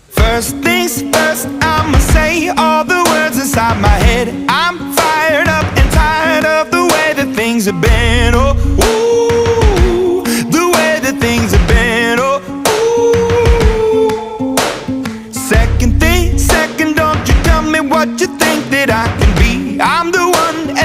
First things first, I'ma say all the words inside my head. I'm fired up and tired of the way that things have been. Oh, ooh, the way that things have been. Oh, ooh. Second thing, second, don't you tell me what you think that I can be. I'm the one